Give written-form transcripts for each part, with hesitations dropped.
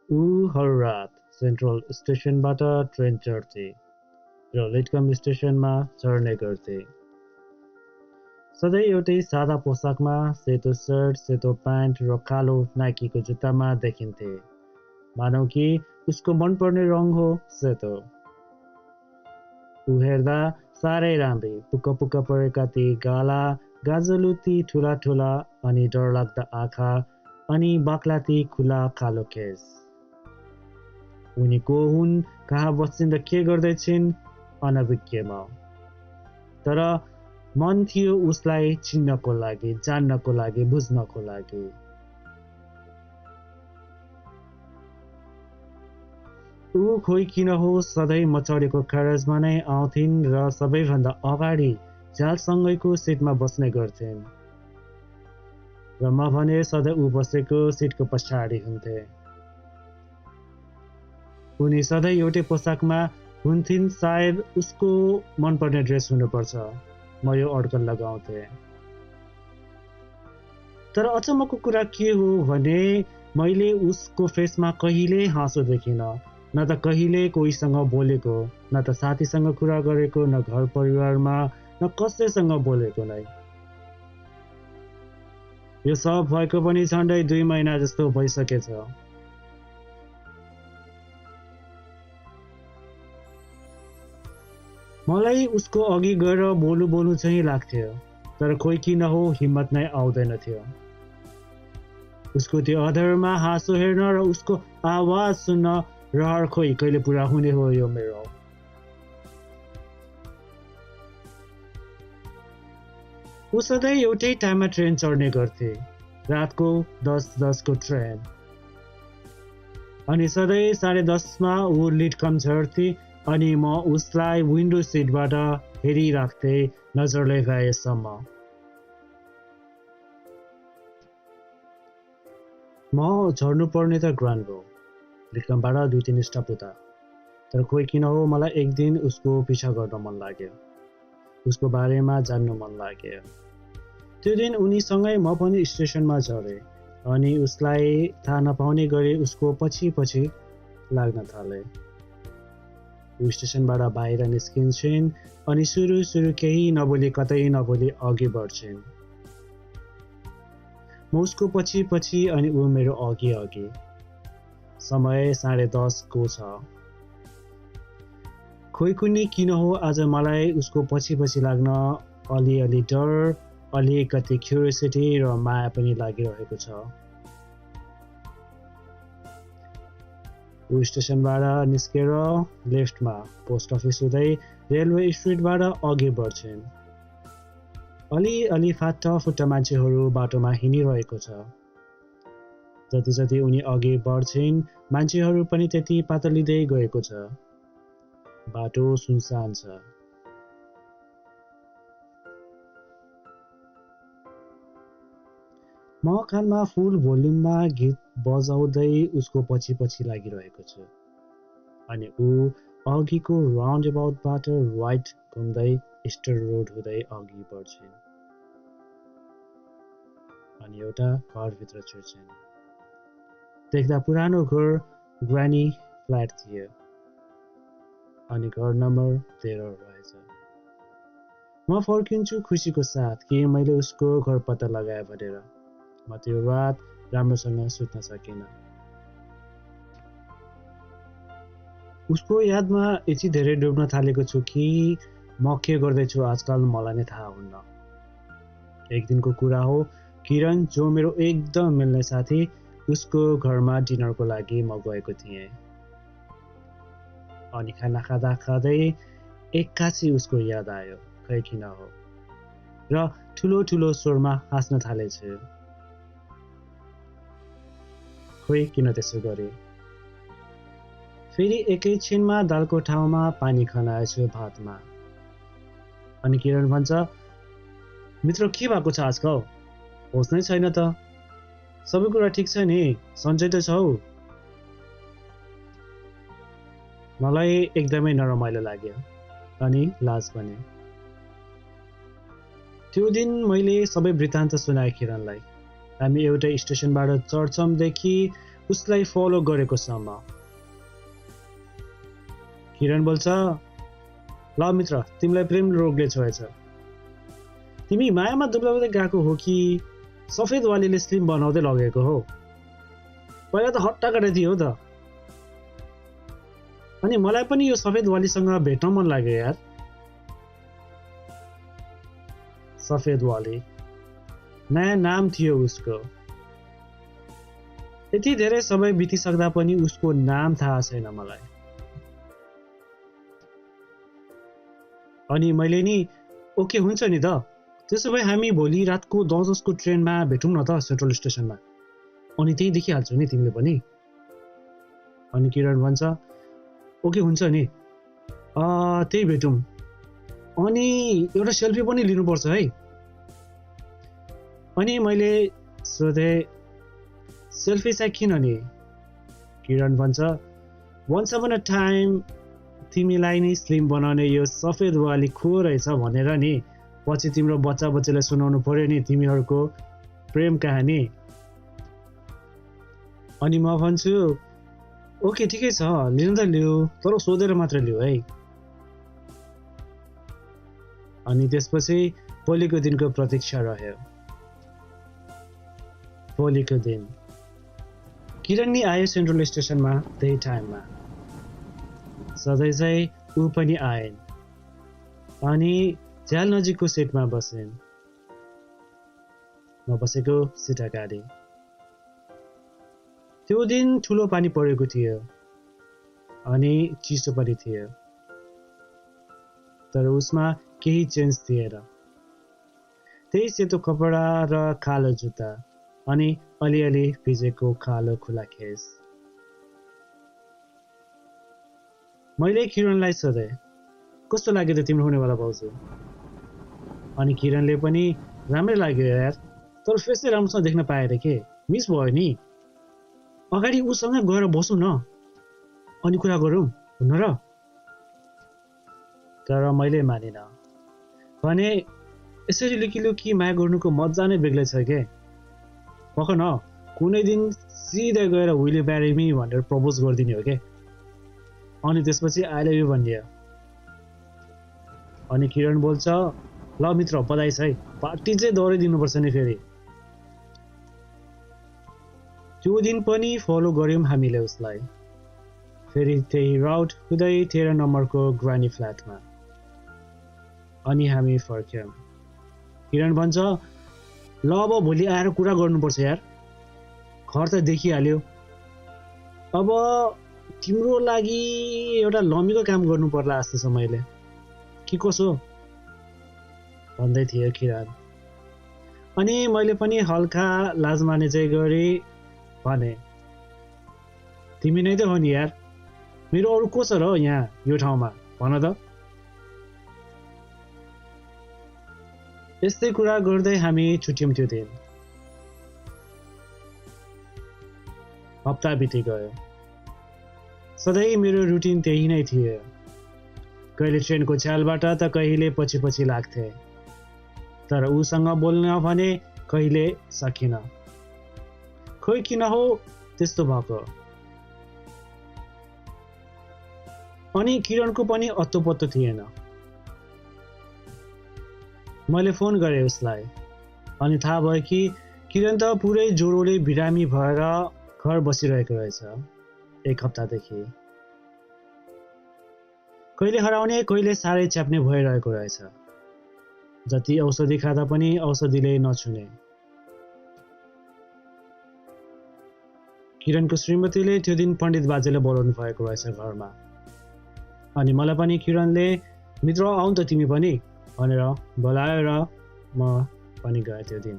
ऊ हर रात central स्टेसनबाट train चढ्थे र लिटकम स्टेसनमा चढ्ने गर्थे। सधैँ एउटै सादा पोसाकमा, सेतो सर्ट, सेतो प्यान्ट र कालो नाइकीको जुत्तामा देखिन्थे, मानौ कि उसको मनपर्ने रङ हो सेतो। ऊ हेर्दा साह्रै राम्री, पुक्क पुक्क परेका ती गाला, गाजलु ती ठुला ठुला अनि डरलाग्दा आँखा अनि बाक्ला ती खुला कालो केस। उनी को हुन्, कहाँ बस्छिन् र के गर्दैछिन्, अनभिज्ञ म। तर मन थियो उसलाई चिन्नको लागि, जान्नको लागि, बुझ्नको लागि। ऊ खोइ किन हो सधैँ म चढेको क्यारेजमा नै आउँथिन् र सबैभन्दा अगाडि झ्यालसँगैको सिटमा बस्ने गर्थिन् र म भने सधैँ ऊ बसेको सिटको पछाडि हुन्थे। उनी सधैँ एउटै पोसाकमा हुन्थिन्, सायद उसको मनपर्ने ड्रेस हुनुपर्छ। म यो अड्कल लगाउँथे। तर अचम्मको कुरा के हो भने मैले उसको फेसमा कहिल्यै हाँसो देखिनँ, न त कहिले कोहीसँग बोलेको, न त साथीसँग कुरा गरेको, न घर परिवारमा, न कसैसँग बोलेको नै। यो सब भएको पनि झन्डै 2 महिना जस्तो भइसकेछ। मलाई उसको अघि गएर बोलु चाहिँ लाग्थ्यो, तर खोइ किन हो हिम्मत नै आउँदैनथ्यो। उसको त्यो अधरमा हाँसो हेर्न र उसको आवाज सुन्न रहर खोइ कहिले पुरा हुने हो यो मेरो। ऊ सधैँ एउटै टाइममा ट्रेन चढ्ने गर्थे, रातको 10:10 को ट्रेन। अनि सधैँ 10:30 मा ऊ लिटकम झर्थे अनि म उसलाई विन्डो सिटबाट हेरिराख्थे नजरले भएसम्म। म झर्नुपर्ने त ग्रान्ड हो, लिटकमबाट 2-3 स्टप उता। तर खोइ किन हो मलाई एक दिन उसको पिछा गर्न मन लाग्यो, उसको बारेमा जान्नु मन लाग्यो। त्यो दिन उनीसँगै म पनि स्टेसनमा झरेँ अनि उसलाई थाहा नपाउने गरी उसको पछि पछि लाग्न थाले। ऊ स्टेसनबाट बाहिर निस्किन्छन् अनि सुरु केही नबोली कतै नबोली अघि बढ्छिन्। म उसको पछि पछि अनि ऊ मेरो अघि अघि। समय 10:30 को छ। खोइ कुन्नी किन हो आज मलाई उसको पछि पछि लाग्न अलिअलि डर, अलिकति क्युरियोसिटी र माया पनि लागिरहेको छ। ऊ स्टेसनबाट निस्केर लेफ्टमा पोस्ट अफिस हुँदै रेलवे स्ट्रिटबाट अघि बढ्छिन्। अलि फाटाफुट्टा मान्छेहरू बाटोमा हिँडिरहेको छ। जति उनी अघि बढ्छिन्, मान्छेहरू पनि त्यति पातलिँदै गएको छ। बाटो सुनसान छ। म कानमा फुल भोल्युममा गीत बजाउँदै उसको पछि पछि लागिरहेको छु अनि ऊ अघिको राउन्ड अबाउटबाट राइट घुम्दै इस्टर रोड हुँदै अघि बढ्छिन् अनि एउटा घरभित्र छिर्छिन्। देख्दा पुरानो घर ग्रानी फ्ल्याट थियो अनि घर नम्बर 13 रहेछ। म फर्किन्छु खुसीको साथ कि मैले उसको घर पत्ता लगाएँ भनेर। म त्यो रात राम्रोसँग सुत्न सकिनँ। उसको यादमा यति धेरै डुब्न थालेको छु कि म के गर्दैछु आजकल मलाई नै थाहा हुन्न। एक दिनको कुरा हो, किरण जो मेरो एकदम मिल्ने साथी, उसको घरमा डिनरको लागि म गएको थिएँ। अनि खाना खाँदा खाँदै एक्कासी उसको याद आयो, खै किन हो, र ठुलो स्वरमा हाँस्न थालेछु। खोइ किन त्यसो गरे। फेरि एकैछिनमा दालको ठाउँमा पानी खनाएछु भातमा। अनि किरण भन्छ, मित्र के भएको छ आजकल? होस् नै छैन त। सबै कुरा ठिक छ नि, सन्चै त छौ? मलाई एकदमै नरमाइलो लाग्यो अनि लाज पनि। त्यो दिन मैले सबै वृत्तान्त सुनाएँ किरणलाई। हामी एउटै स्टेसनबाट चढ्छौँदेखि उसलाई फलो गरेको सम्म। किरण बोल्छ, ल मित्र, तिमीलाई प्रेम रोगले छोएछ। तिमी मायामा दुब्लाउँदै गएको हो कि सफेद वालीले स्लिम बनाउँदै लगेको हो? पहिला त हट्टा गरेर थियो त। अनि मलाई पनि यो सफेद वालीसँग भेट्न मन लाग्यो यार। सफेद वाली नयाँ नाम थियो उसको। यति धेरै समय बितिसक्दा पनि उसको नाम थाहा छैन मलाई। अनि मैले नि ओके हुन्छ नि त, त्यसो भए हामी भोलि रातको 10:10 को ट्रेनमा भेटौँ न त सेन्ट्रल स्टेसनमा, अनि त्यही देखिहाल्छौ नि तिमीले पनि। अनि किरण भन्छ, ओके हुन्छ नि, त्यही भेटौँ। अनि एउटा सेल्फी पनि लिनुपर्छ है। अनि मैले सोधे, सेल्फी चाहिँ किन नि? किरण भन्छ, वन्स अपन अ टाइम तिमीलाई नि स्लिम बनाउने यो सफेद वाली खो रहेछ भनेर नि पछि तिम्रो बच्चा बच्चीलाई सुनाउनु पर्यो नि तिमीहरूको प्रेम कहानी। अनि म भन्छु, ओके ठिकै छ, लिनु त लिऊ, तर सोधेर मात्र लिऊ है। अनि त्यसपछि भोलिको दिनको प्रतीक्षा रह्यो। भोलिको दिन किरण नि आयो सेन्ट्रल स्टेसनमा त्यही टाइममा। सधैँ चाहिँ ऊ पनि आएन अनि झ्याल नजिकको सिटमा बसेन। म बसेको सिट अगाडि। त्यो दिन ठुलो पानी परेको थियो अनि चिसो पनि थियो, तर उसमा केही चेन्ज थिएन। त्यही सेतो कपडा र कालो जुत्ता अनि अलिअलि भिजेको कालो खुला केस। मैले किरणलाई सोधेँ, कस्तो लाग्यो त तिम्रो हुनेवाला भाउजू? अनि किरणले पनि राम्रै लाग्यो यार, तर फेसै राम्रोसँग देख्न पाएर के मिस भयो नि। अगाडि उसँग गएर बसौँ न अनि कुरा गरौँ हुन र? तर मैले मानिन। भने यसरी लुकी माया गर्नुको मजा नै बेग्लै छ के। पख न कुनै दिन सिधै गएर विल यु म्यारी मी भनेर प्रपोज गरिदिने हो के, अनि त्यसपछि आई लभ यु भनिदियो। अनि किरण बोल्छ, ल मित्र बधाई छ है, पार्टी चाहिँ दौडै दिनुपर्छ नि फेरि। त्यो दिन पनि फलो गर्यौँ हामीले उसलाई, फेरि त्यही राउट हुँदै 13 नम्बरको ग्रानी फ्ल्याटमा। अनि हामी फर्क्यौँ। किरण भन्छ, ल अब भोलि आएर कुरा गर्नुपर्छ यार, घर त देखिहाल्यो, अब तिम्रो लागि एउटा लमीको काम गर्नु पर्ला जस्तो छ मैले, के कसो भन्दै थियो किरण। अनि मैले पनि हल्का लाज माने चाहिँ गरी भने, तिमी नै त हो नि यार, मेरो अरू को छ र यहाँ यो ठाउँमा भन त। यस्तै कुरा गर्दै हामी छुट्यौँ। त्यो दिन हप्ता बिति गयो। सधैँ मेरो रुटिन त्यही नै थियो, कहिले ट्रेनको छ्यालबाट त कहिले पछि पछि लाग्थे, तर उसँग बोल्न भने कहिले सकिन। खोइ किन हो त्यस्तो भएको। अनि किरणको पनि अत्तो पत्तो थिएन। मैले फोन गरेँ उसलाई अनि थाहा भयो कि किरण त पुरै ज्वरोले बिरामी भएर घर बसिरहेको रहेछ 1 हप्तादेखि। कहिले हराउने कहिले साह्रै च्याप्ने भइरहेको रहेछ। जति औषधि खाँदा पनि औषधिले नछुने। किरणको श्रीमतीले त्यो दिन पण्डित बाजेले बोलाउनु भएको रहेछ घरमा। अनि मलाई पनि किरणले मित्र आऊ त तिमी पनि भनेर बोलायो र म पनि गएँ त्यो दिन।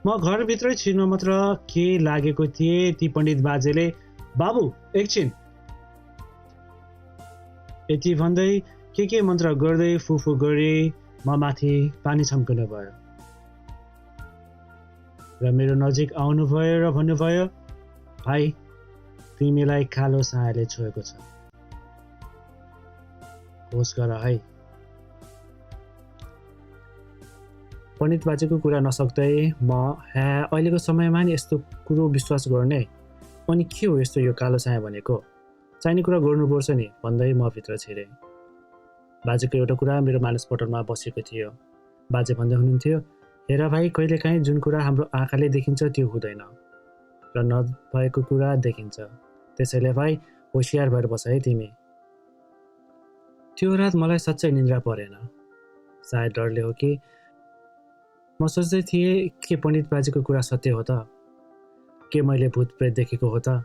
म घरभित्रै छिर्न मात्र के लागेको थिएँ, ती पण्डित बाजेले बाबु एकछिन यति भन्दै के मन्त्र गर्दै फुफु गरी म माथि पानी छम्कनु भयो र मेरो नजिक आउनुभयो र भन्नुभयो, भाइ तिमीलाई कालो सायाले छोएको छ, होस गर है। पण्डित बाजेको कुरा नसक्दै म अहिलेको समयमा नि यस्तो कुरो विश्वास गर्ने, अनि के हो यस्तो यो कालो छाया भनेको, चाहिने कुरा गर्नुपर्छ नि भन्दै म भित्र छिरेँ। बाजेको एउटा कुरा मेरो मानसपटलमा बसेको थियो। बाजे भन्दै हुनुहुन्थ्यो, हेर भाइ, कहिलेकाहीँ जुन कुरा हाम्रो आँखाले देखिन्छ त्यो हुँदैन र नभएको कुरा देखिन्छ, त्यसैले भाइ होसियार भएर बस है तिमी। त्यो रात मलाई साँच्चै निन्द्रा परेन। सायद डरले हो कि म सोच्दै थिएँ के पण्डित बाजेको कुरा सत्य हो त, के मैले भूत प्रेत देखेको हो त,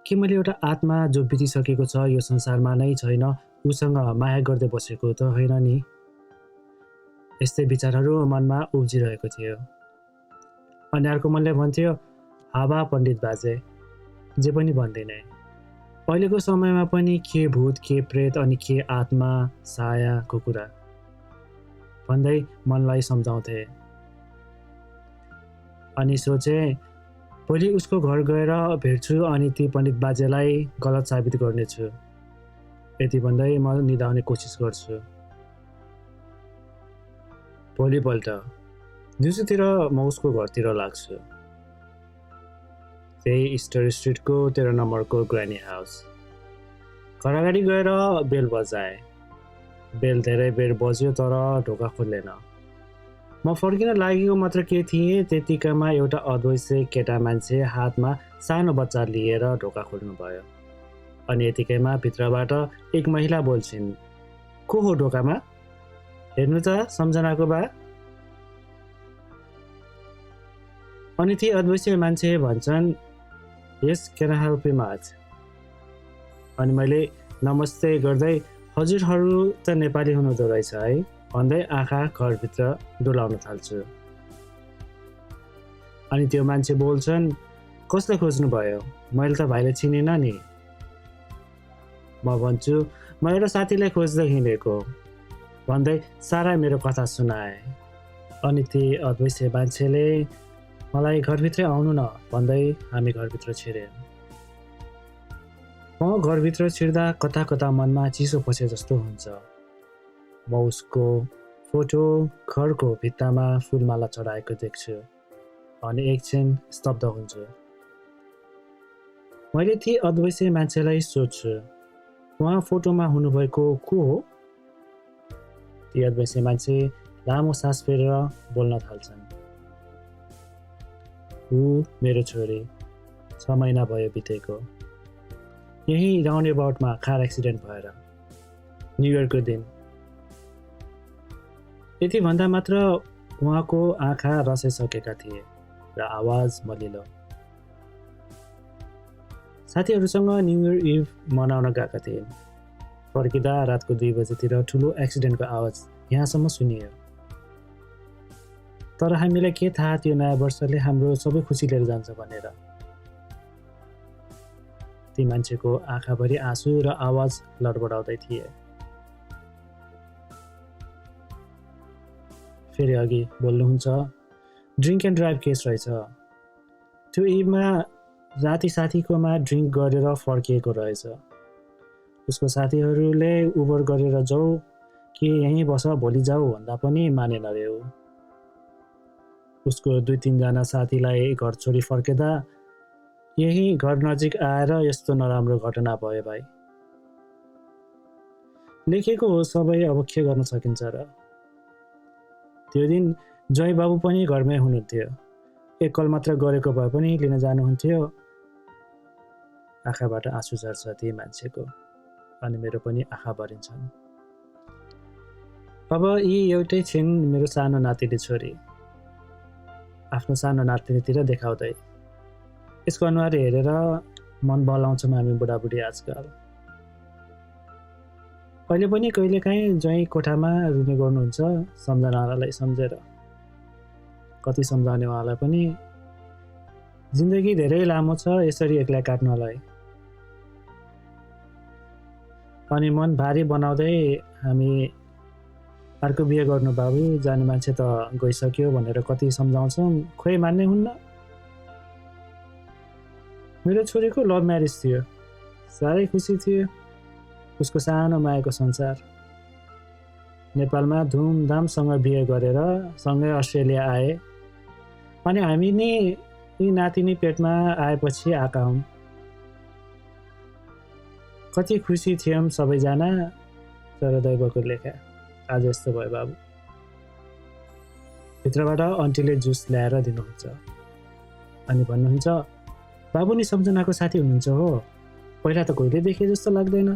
के मैले एउटा आत्मा जो बितिसकेको छ यो संसारमा नै छैन उसँग माया गर्दै बसेको त होइन नि। यस्तै विचारहरू मनमा उब्जिरहेको थियो। अनि अर्को मनले भन्थ्यो, हावा पण्डित बाजे, जे पनि भन्दिने, अहिलेको समयमा पनि के भूत के प्रेत अनि के आत्मा सायाको कुरा भन्दै मनलाई सम्झाउँथे। अनि सोचे भोलि उसको घर गएर भेट्छु अनि ती पण्डित बाजेलाई गलत साबित गर्नेछु, यति भन्दै म निदाउने कोसिस गर्छु। भोलिपल्ट दिउँसोतिर म उसको घरतिर लाग्छु, त्यही इस्टर स्ट्रिटको 13 नम्बरको ग्रानी हाउस। घर अगाडि गएर बेल बजाए। बेल धेरै बेर बज्यो तर ढोका खोलेन। म फर्किन लागेको मात्र के थिएँ त्यतिकैमा एउटा अद्वैत केटा मान्छे हातमा सानो बच्चा लिएर ढोका खोल्नुभयो। अनि यतिकैमा भित्रबाट एक महिला बोल्छिन्, को हो ढोकामा? हेर्नु त सम्झनाको बा। अनि ती अद्वैत मान्छे भन्छन्, yes can I help you much? अनि मैले नमस्ते गर्दै, हजुरहरू त नेपाली हुनुहुँदो रहेछ है भन्दै आँखा घरभित्र डुलाउन थाल्छु। अनि त्यो मान्छे बोल्छन्, कसलाई खोज्नुभयो? मैले त भाइले चिनिनँ नि। म भन्छु, म एउटा साथीलाई खोज्दै हिँडेको भन्दै सारा मेरो कथा सुनाए। अनि ती अद्वैत मान्छेले मलाई घरभित्रै आउनु न भन्दै हामी घरभित्र छिर्यौँ। म घरभित्र छिर्दा कता कता मनमा चिसो पसे जस्तो हुन्छ। म उसको फोटो घरको भित्तामा फुलमाला चढाएको देख्छु अनि एकछिन स्तब्ध हुन्छु। मैले ती अद्वैत मान्छेलाई सोध्छु, उहाँ फोटोमा हुनुभएको को हो? ती अद्वैत मान्छे लामो सास फेरेर बोल्न थाल्छन्, ऊ मेरो छोरी, 6 महिना भयो बितेको, यही राउन्ड एबाउटमा कार एक्सिडेन्ट भएर, न्यु इयरको दिन। यति भन्दा मात्र उहाँको आँखा रसाइसकेका थिए र आवाज मलिलो। साथीहरूसँग न्यु इयर इभ मनाउन गएका थिए। फर्किँदा रातको 2 बजेतिर ठुलो एक्सिडेन्टको आवाज यहाँसम्म सुनियो। तर हामीलाई के थाहा त्यो नयाँ वर्षले हाम्रो सबै खुसी लिएर जान्छ भनेर। ती मान्छेको आँखाभरि आँसु र आवाज लडबडाउँदै थिए। फेरि अघि बोल्नुहुन्छ, ड्रिङ्क एन्ड ड्राइभ केस रहेछ। त्यो इभमा राति साथीकोमा ड्रिङ्क गरेर फर्किएको रहेछ। उसको साथीहरूले उबर गरेर जाऊ कि यहीँ बस भोलि जाऊ भन्दा पनि मानेन रे ऊ। उसको 2-3 जना साथीलाई घर छोडी फर्केदा यही घर नजिक आएर यस्तो नराम्रो घटना भयो भाइ। लेखेको हो सबै, अब के गर्न सकिन्छ र। त्यो दिन जय बाबु पनि घरमै हुनुहुन्थ्यो। एक कल मात्र गरेको भए पनि लिन जानुहुन्थ्यो। आँखाबाट आँसु झर्छ ती मान्छेको अनि मेरो पनि आँखा भरिन्छन्। अब यी एउटै छिन् मेरो सानो नातिनी छोरी, आफ्नो सानो नातिनीतिर देखाउँदै। यसको अनुहार हेरेर मन बलाउँछौँ हामी बुढाबुढी आजकल। अहिले पनि कहिलेकाहीँ ज्वाइँ कोठामा रुने गर्नुहुन्छ सम्झनालाई सम्झेर। कति सम्झाउने उहाँलाई पनि, जिन्दगी धेरै लामो छ यसरी एक्लै काट्नलाई। अनि मन भारी बनाउँदै हामी अर्को बिहे गर्नु बाबु, जाने मान्छे त गइसक्यो भनेर कति सम्झाउँछौँ, खोइ मान्ने हुन्न। मेरो छोरीको लभ म्यारेज थियो, साह्रै खुसी थियो, उसको सानो मायाको संसार। नेपालमा धुमधामसँग बिहे गरेर सँगै अस्ट्रेलिया आए अनि हामी नि यी नातिनी पेटमा आएपछि आएका हौँ। कति खुसी थियौँ सबैजना, तर दैवको लेखा आज यस्तो भयो बाबु। भित्रबाट आन्टीले जुस ल्याएर दिनुहुन्छ अनि भन्नुहुन्छ, बाबु नि सम्झनाको साथी हुनुहुन्छ हो, पहिला त कहिले देखे जस्तो लाग्दैन।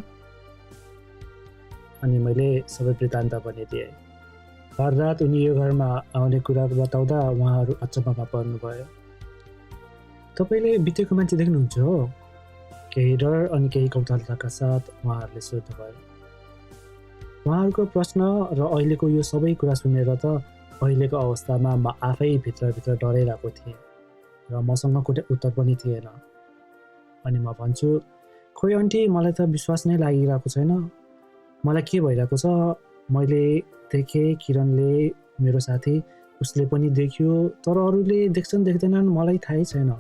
अनि मैले सबै वृत्तान्त भनिदिएँ। हर रात उनी यो घरमा आउने कुरा बताउँदा उहाँहरू अचम्ममा पर्नुभयो। तपाईँले बितेको मान्छे देख्नुहुन्छ हो? केही डर अनि केही कौतूहलताका साथ उहाँहरूले सोध्नुभयो। उहाँहरूको प्रश्न र अहिलेको यो सबै कुरा सुनेर त अहिलेको अवस्थामा म आफै भित्रभित्र डराइरहेको थिएँ र मसँग कुनै उत्तर पनि थिएन। अनि म भन्छु, खोइ आन्टी, मलाई त विश्वास नै लागिरहेको छैन। मलाई के भइरहेको छ, मैले देखेँ, किरणले मेरो साथी उसले पनि देख्यो, तर अरूले देख्छन् देख्दैनन् मलाई थाहै छैन।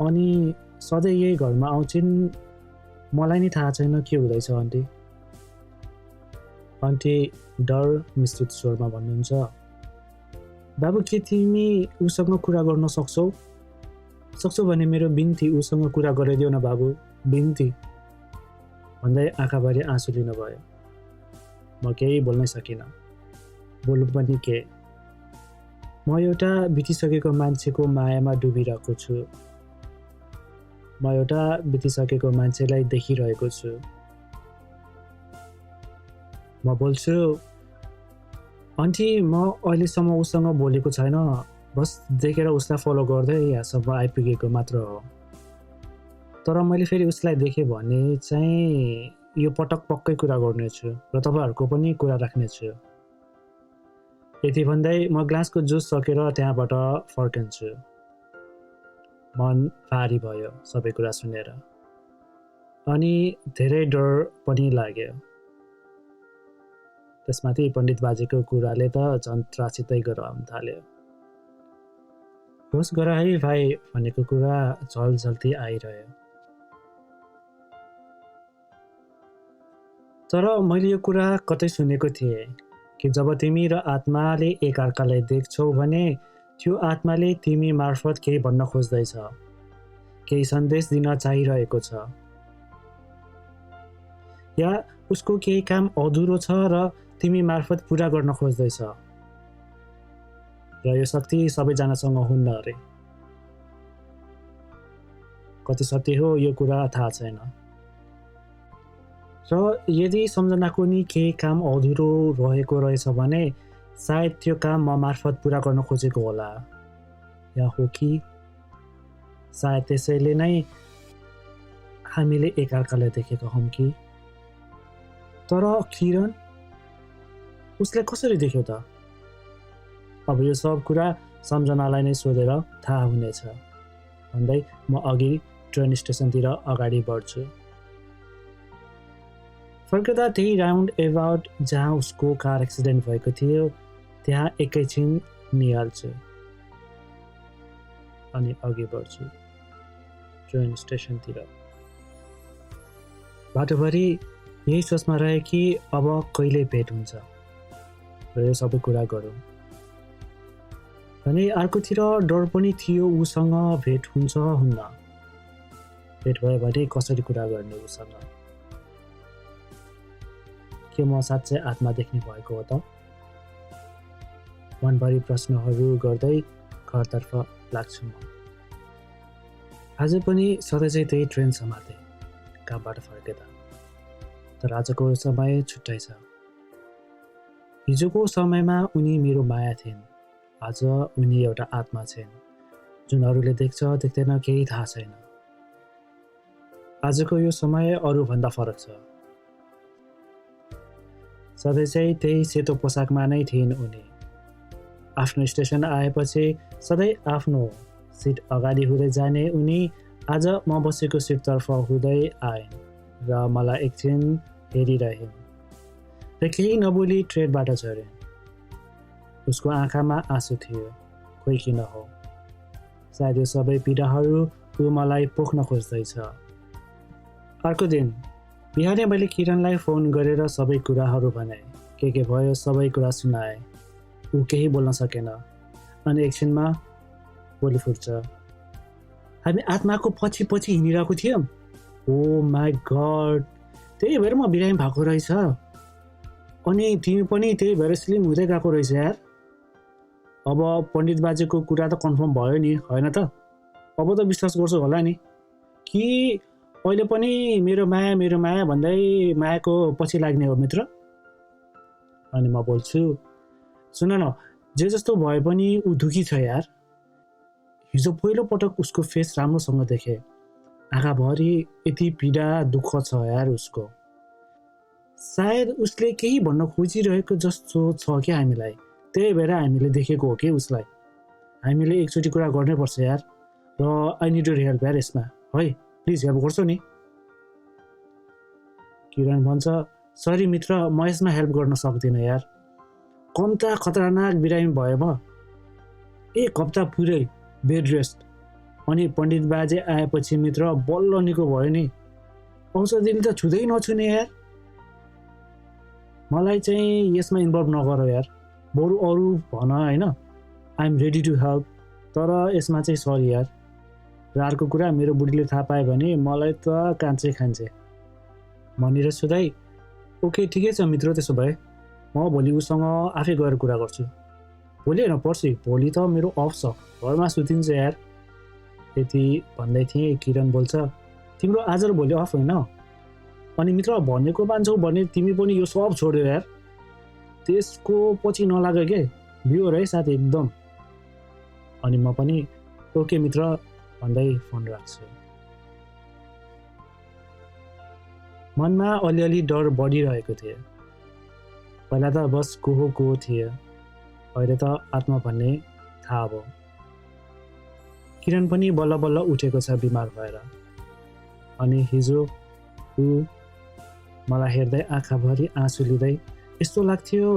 अनि सधैँ यही घरमा आउँछिन्, मलाई नि थाहा छैन के हुँदैछ आन्टी। आन्टी डर मिश्रित स्वरमा भन्नुहुन्छ, बाबु के तिमी उसँग कुरा गर्न सक्छौ? सक्छौ भने मेरो बिन्ती उसँग कुरा गराइदेऊ न बाबु, बिन्ती भन्दै आँखाभरि आँसु लिनुभयो। म केही बोल्नै सकिनँ। बोल्नु पनि के, म एउटा बितिसकेको मान्छेको मायामा डुबिरहेको छु। म एउटा बितिसकेको मान्छेलाई देखिरहेको छु। म बोल्छु, आन्टी म अहिलेसम्म उसँग बोलेको छैन, बस देखेर उसलाई फलो गर्दै यहाँसम्म आइपुगेको मात्र हो। तर मैले फेरि उसलाई देखेँ भने चाहिँ यो पटक पक्कै कुरा गर्नेछु र तपाईँहरूको पनि कुरा राख्नेछु। यति भन्दै म ग्लासको जुस सकेर त्यहाँबाट फर्किन्छु। मन भारी भयो सबै कुरा सुनेर अनि धेरै डर पनि लाग्यो। त्यसमाथि पण्डित बाजेको कुराले त झन् त्रासितै गराउन थाल्यो। होस् गर है भाइ भनेको कुरा झलझल्ती आइरह्यो। तर मैले यो कुरा कतै सुनेको थिएँ कि जब तिमी र आत्माले एकअर्कालाई देख्छौ भने त्यो आत्माले तिमी मार्फत केही भन्न खोज्दैछ, केही सन्देश दिन चाहिरहेको छ, या उसको केही काम अधुरो छ र तिमी मार्फत पुरा गर्न खोज्दैछ। र यो शक्ति सबैजनासँग हुन्न अरे। कति सत्य हो यो कुरा थाहा छैन। र यदि सम्झनाको नि केही काम अधुरो रहेको रहेछ भने सायद त्यो काम म मार्फत पुरा गर्न खोजेको होला, या हो कि सायद त्यसैले नै हामीले एकअर्कालाई देखेका हौँ कि। तर किरण उसले कसरी देख्यो त? अब यो सब कुरा सम्झनालाई नै सोधेर थाहा हुनेछ भन्दै म अघि ट्रेन स्टेसनतिर अगाडि बढ्छु। फर्कदा त्यही राउन्ड एबाउट जहाँ उसको कार एक्सिडेन्ट भएको थियो त्यहाँ एकैछिन निहाल्छु अनि अघि बढ्छु ट्रेन स्टेसनतिर। बाटोभरि यही सोचमा रहे कि अब कहिले भेट हुन्छ र यो सबै कुरा गरौँ। भने अर्कोतिर डर पनि थियो उसँग भेट हुन्छ हुन्न, भेट भयो भने कसरी कुरा गर्ने उसँग। के म साँच्चै आत्मा देख्ने भएको हो त? मनभरि प्रश्नहरू गर्दै घरतर्फ लाग्छु म। आज पनि सधैँ चाहिँ त्यही ट्रेन समाते कामबाट फर्केदा, तर आजको समय छुट्टै छ। हिजोको समयमा उनी मेरो माया थिइन्, आज उनी एउटा आत्मा छिन् जुन अरूले देख्छ देख्दैन केही थाहा छैन। आजको यो समय अरूभन्दा फरक छ। सधैँ चाहिँ त्यही सेतो पोसाकमा नै थिइन् उनी। आफ्नो स्टेसन आएपछि सधैँ आफ्नो सिट अगाडि हुँदै जाने उनी आज म बसेको सिटतर्फ हुँदै आइन् र मलाई एकछिन हेरिरहिन् र केही नबोली ट्रेनबाट झरिन्। उसको आँखामा आँसु थियो, खोइ किन हो। सायद यो सबै पीडाहरू ऊ मलाई पोख्न खोज्दैछ। अर्को दिन बिहानै मैले किरणलाई फोन गरेर सबै कुराहरू भने। के भयो सबै कुरा सुनाए। ऊ केही बोल्न सकेन। अनि एकछिनमा बोली फुट्छ, हामी आत्माको पछि पछि हिँडिरहेको थियौँ। ओ माई गड, त्यही भएर म बिरामी भएको रहेछ। अनि तिमी पनि त्यही भएर स्लिम हुँदै गएको रहेछ यार। अब पण्डित बाजेको कुरा त कन्फर्म भयो नि, होइन त? अब त विश्वास गर्छु होला नि कि अहिले पनि मेरो माया भन्दै मायाको पछि लाग्ने हो मित्र? अनि म बोल्छु, सुन न, जे जस्तो भए पनि ऊ दुखी छ यार। हिजो पहिलो पटक उसको फेस राम्रोसँग देखेँ। आँखाभरि यति पीडा दुःख छ यार उसको। सायद उसले केही भन्न खोजिरहेको जस्तो छ क्या हामीलाई, त्यही भएर हामीले देखेको हो कि उसलाई। हामीले एकचोटि कुरा गर्नै पर्छ यार, र आई निड योर हेल्प यार यसमा, है प्लिज हेल्प गर्छौ नि? किरण भन्छ, सरी मित्र, म यसमा हेल्प गर्न सक्दिनँ यार। कम्ता खतरनाक बिरामी भयो म, 1 हप्ता पुरै बेड रेस्ट। अनि पण्डित बाजे आएपछि मित्र बल्ल निको भयो नि। औषधिले त छुँदै नछुने यार। मलाई चाहिँ यसमा इन्भल्भ नगर यार, बरु अरू भन होइन। I am ready to help, तर यसमा चाहिँ सरी यार। र अर्को कुरा, मेरो बुढीले थाहा पायो भने मलाई त कान्छे खान्छे। भनेर सोधाइ, ओके ठिकै छ मित्र, त्यसो भए म भोलि उसँग आफै गएर कुरा गर्छु। भोलि होइन पर्सि, भोलि त मेरो अफ छ, घरमा सुतिन्छ यार। यति भन्दै थिएँ, किरण बोल्छ, तिम्रो आज र भोलि अफ होइन? अनि मित्र भनेको मान्छौ भने तिमी पनि यो सब छोड्यो यार। त्यसको पछि नलाग के, बियो है साथी एकदम। अनि म पनि ओके मित्र भन्दै फोन राख्छु। मनमा अलिअलि डर बढिरहेको थियो। पहिला त बस को थियो, अहिले त आत्मा भन्ने थाहा भयो। किरण पनि बल्ल बल्ल उठेको छ बिमार भएर। अनि हिजो ऊ मलाई हेर्दै आँखाभरि आँसु लिँदै यस्तो लाग्थ्यो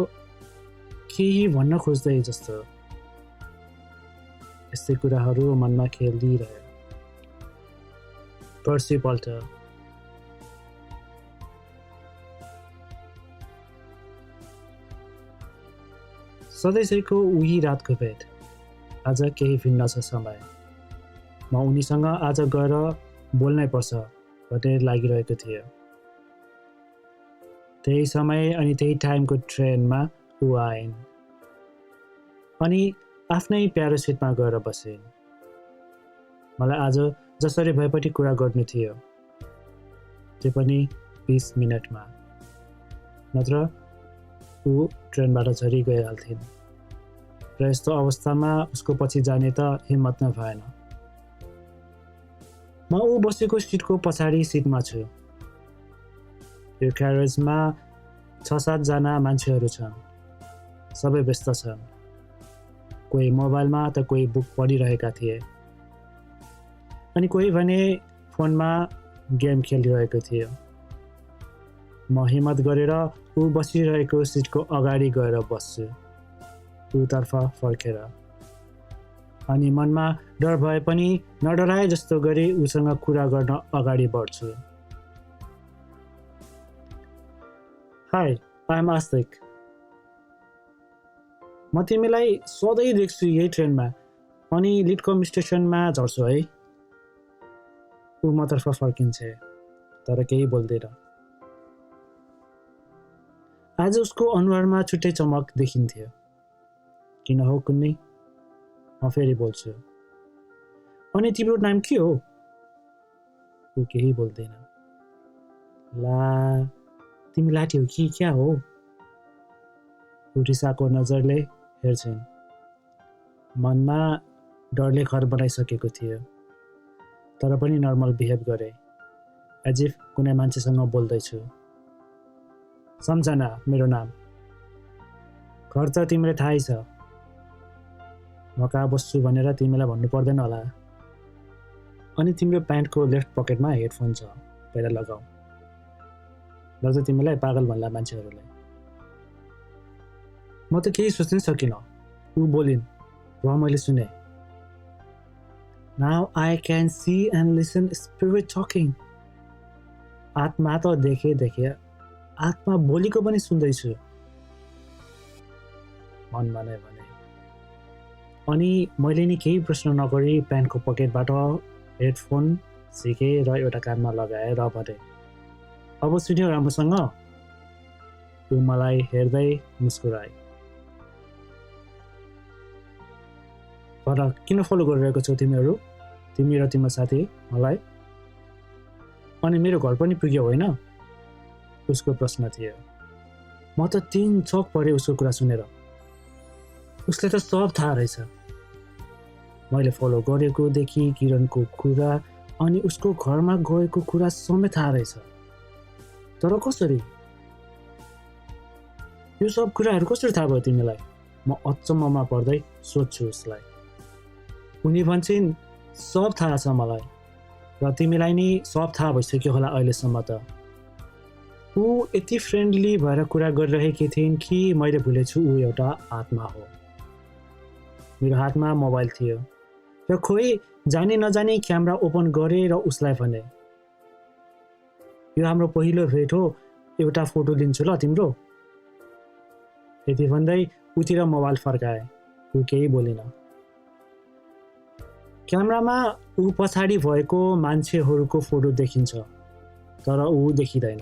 केही भन्न खोज्दै जस्तो। यस्तै कुराहरू मनमा खेलिरह्यो। पर्सिपल्ट सधैँको उही रातको भेट, आज केही भिन्न छ समय। म उनीसँग आज गएर बोल्नै पर्छ भन्ने लागिरहेको थियो। त्यही समय अनि त्यही टाइमको ट्रेनमा ऊ आइन् अनि आफ्नै प्यारो सिटमा गएर बसिन्। मलाई आज जसरी भए पनि कुरा गर्नु थियो, त्यो पनि 20 मिनटमा, नत्र ऊ ट्रेनबाट झरी गइहाल्थिन्। र यस्तो अवस्थामा उसको पछि जाने त हिम्मत नै भएन। म ऊ बसेको सिटको पछाडि सिटमा छु। यो क्यारेजमा 6-7 जना मान्छेहरू छन्। सबै व्यस्त छन्। कोही मोबाइलमा त कोही बुक पढिरहेका थिए, अनि कोही भने फोनमा गेम खेलिरहेको थियो। म हिम्मत गरेर ऊ बसिरहेको सिटको अगाडि गएर बस्छु, ऊतर्फ फर्केर। अनि मनमा डर भए पनि नडराए जस्तो गरी उसँग कुरा गर्न अगाडि बढ्छु। हाई, आई एम आस्तिक। म तिमीलाई सधैँ देख्छु यही ट्रेनमा, अनि लिटकम स्टेसनमा झर्छु है। ऊ मतर्फ फर्किन्छ, तर केही बोल्दैन। आज उसको अनुहारमा छुट्टै चमक देखिन्थ्यो। किन हो कुन्नी? म फेरि बोल्छु, अनि तिम्रो नाम के हो? ऊ केही बोल्दैन। ला, तिमी लाठी हो कि क्या हो? ऊ रिसाको नजरले हेर्छिन्। मनमा डरले घर बनाइसकेको थियो, तर पनि नर्मल बिहेभ गरे, एज इफ कुनै मान्छेसँग बोल्दैछु। सम्झना मेरो नाम। घर त तिमीलाई थाहै छ। म कहाँ बस्छु भनेर तिमीलाई भन्नु पर्दैन होला। अनि तिम्रो प्यान्टको लेफ्ट पकेटमा हेडफोन छ, पहिला लगाऊ। ल त तिमीलाई पागल भन्ला मान्छेहरूलाई। म त केही सोच्नै सकिनँ। ऊ बोलिन् र मैले सुने। Now I can see and listen spirit talking. आत्मा त देखे, आत्मा बोलेको पनि सुन्दैछु। मनमा नै भने। अनि मैले नि केही प्रश्न नगरी प्यान्टको पकेटबाट हेडफोन झिकेँ र एउटा कानमा लगाएर भने, अब सुन्यो राम्रोसँग? ऊ मलाई हेर्दै मुस्कुराए। भन, किन फलो गरिरहेको छौ तिमीहरू? तिमी र तिम्रो साथी मलाई? अनि मेरो घर पनि पुग्यो होइन? उसको प्रश्न थियो। म त 3 चक परे उसको कुरा सुनेर। उसले त सब थाहा रहेछ। मैले फलो गरेकोदेखि किरणको कुरा अनि उसको घरमा गएको कुरा समेत थाहा रहेछ। तर कसरी? यो सब कुराहरू कसरी थाहा भयो तिमीलाई? म अचम्ममा पर्दै सोध्छु उसलाई। उनी भन्छन्, सब थाहा छ मलाई र तिमीलाई नि सब थाहा भइसक्यो होला अहिलेसम्म त। ऊ यति फ्रेन्डली भएर कुरा गरिरहेकी थिइन् कि मैले भुलेछु ऊ एउटा आत्मा हो। मेरो हातमा मोबाइल थियो र खोइ जानी नजानी क्यामेरा ओपन गरेँ र उसलाई भने, यो हाम्रो पहिलो भेट हो, एउटा फोटो लिन्छु ल तिम्रो। यति भन्दै उतिर मोबाइल फर्काए। ऊ केही बोलिन। क्यामेरामा ऊ पछाडि भएको मान्छेहरूको फोटो देखिन्छ तर ऊ देखिँदैन।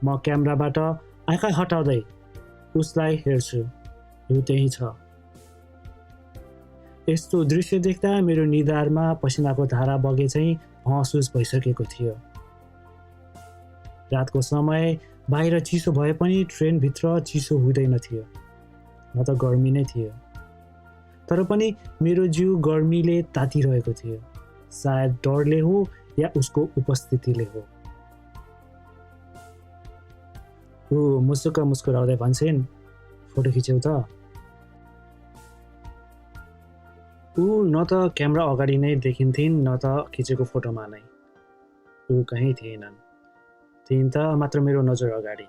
म क्यामेराबाट आँखा हटाउँदै उसलाई हेर्छु। ऊ त्यही छ। यस्तो दृश्य देख्दा मेरो निधारमा पसिनाको धारा बगे चाहिँ महसुस भइसकेको थियो। रातको समय बाहिर चिसो भए पनि ट्रेनभित्र चिसो हुँदैन थियो, न त गर्मी नै थियो। तर पनि मेरो जिउ गर्मीले तातिरहेको थियो। सायद डरले हो या उसको उपस्थितिले हो। ऊ मुसुक्क मुस्कुराउँदै भन्छन्, फोटो खिच्यौ त? ऊ न त क्यामेरा अगाडि नै देखिन्थिन् न त खिचेको फोटोमा नै। ऊ कहीँ थिएनन्। थिइन् त मात्र मेरो नजर अगाडि।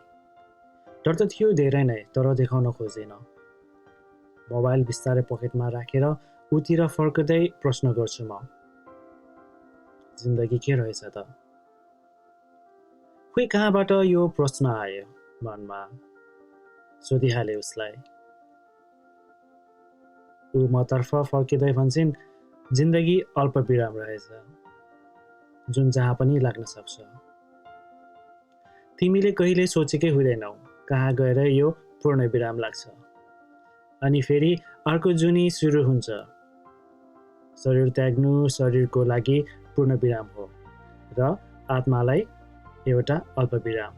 डर त थियो धेरै नै, तर देखाउन खोजेन। मोबाइल बिस्तारै पकेटमा राखेर उतिर फर्कदै प्रश्न गर्छु म, जिन्दगी के रहेछ त? खोइ कहाँबाट यो प्रश्न आयो मनमा। सोधिहाले उसलाई। ऊ मतर्फ फर्किँदै भन्छन्, जिन्दगी अल्प विराम रहेछ, जुन जहाँ पनि लाग्न सक्छ। तिमीले कहिले सोचेकै हुँदैनौ कहाँ गएर यो पूर्ण विराम लाग्छ अनि फेरि अर्को जुनी सुरु हुन्छ। शरीर त्याग्नु शरीरको लागि पूर्ण विराम हो र आत्मालाई एउटा अल्प विराम।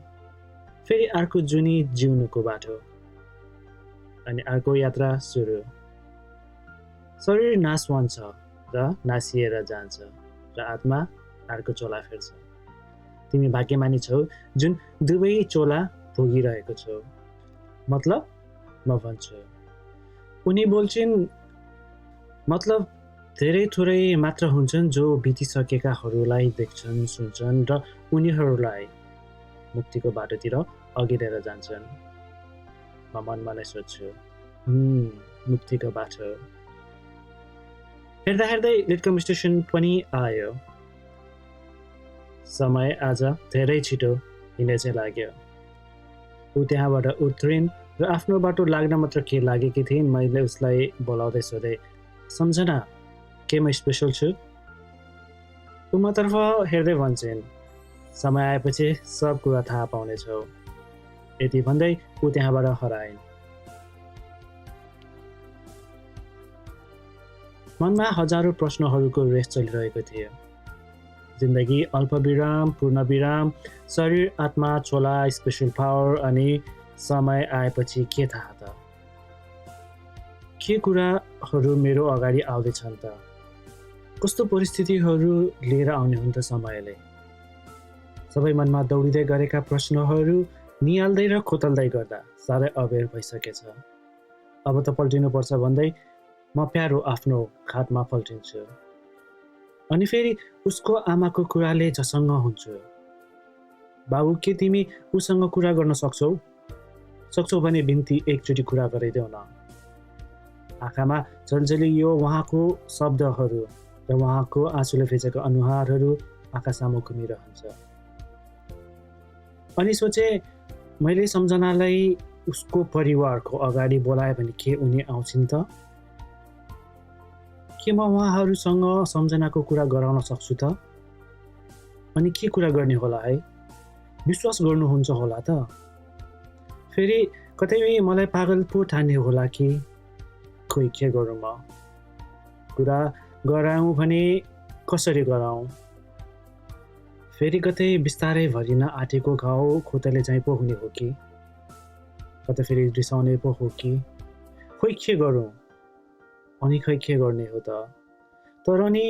फेरि अर्को जुनी जिउनुको बाटो अनि अर्को यात्रा सुरु। शरीर नाशवान छ र नासिएर जान्छ र आत्मा अर्को चोला फेर्छ। तिमी भाग्यमानी छौ जुन दुवै चोला भोगिरहेको छौ। मतलब? म भन्छु। उनी बोल्छिन्, मतलब धेरै थोरै मात्र हुन्छन् जो बितिसकेकाहरूलाई देख्छन्, सुन्छन् र उनीहरूलाई मुक्तिको बाटोतिर अघि लिएर जान्छन्। म मनमा नै सोध्छु, मुक्तिको बाटो। हेर्दा हेर्दै लिटकम स्टेसन पनि आयो। समय आज धेरै छिटो हिँडे चाहिँ लाग्यो। ऊ त्यहाँबाट उत्रिन् र आफ्नो बाटो लाग्न मात्र के लागेकी थिइन्। मैले उसलाई बोलाउँदै सोधेँ, सम्झना के म स्पेसल छु? ऊ मतर्फ हेर्दै भन्छन्, समय आएपछि सब कुरा थाहा पाउनेछौ। यति भन्दै ऊ त्यहाँबाट हराइन्। मनमा हजारौं प्रश्नहरूको रेस चलिरहेको थियो। जिन्दगी अल्पविराम, पूर्णविराम, शरीर, आत्मा, चोला, स्पेसल पावर अनि समय आएपछि के थाहा त? के कुराहरू मेरो अगाडि आउँदैछन् त? कस्तो परिस्थितिहरू लिएर आउने हुन् त समयले? सबै मनमा दौडिँदै गरेका प्रश्नहरू निहाल्दै र खोतल्दै गर्दा साह्रै अबेर भइसकेछ। अब त पल्टिनुपर्छ भन्दै म प्यारो आफ्नो खाटमा पल्टिन्छु। अनि फेरि उसको आमाको कुराले झसङ्ग हुन्छु। बाबु, के तिमी उसँग कुरा गर्न सक्छौ? सक्छौ भने बिन्ती एकचोटि कुरा गराइदेऊ न। आँखामा झल्झलियो उहाँको शब्दहरू र उहाँको आँसुले भिजेको अनुहारहरू आँखा सामु घुमिरहन्छ। अनि सोचे, मैले सम्झनालाई उसको परिवारको अगाडि बोलायो भने के उनी आउँछिन् त? के म उहाँहरूसँग सम्झनाको कुरा गराउन सक्छु त? अनि के कुरा गर्ने होला है? विश्वास गर्नुहुन्छ होला त? फेरि कतै मलाई पागल पो ठान्ने होला कि? खोइ के गरौँ म? कुरा गराउँ भने कसरी गराउँ? फेरि कतै बिस्तारै भरिन आँटेको घाउ खोतले झैँ पो हुने हो कि? कतै फेरि रिसाउने पो हो कि? खोइ के गरौँ? अनि खै के गर्ने हो त? तर नि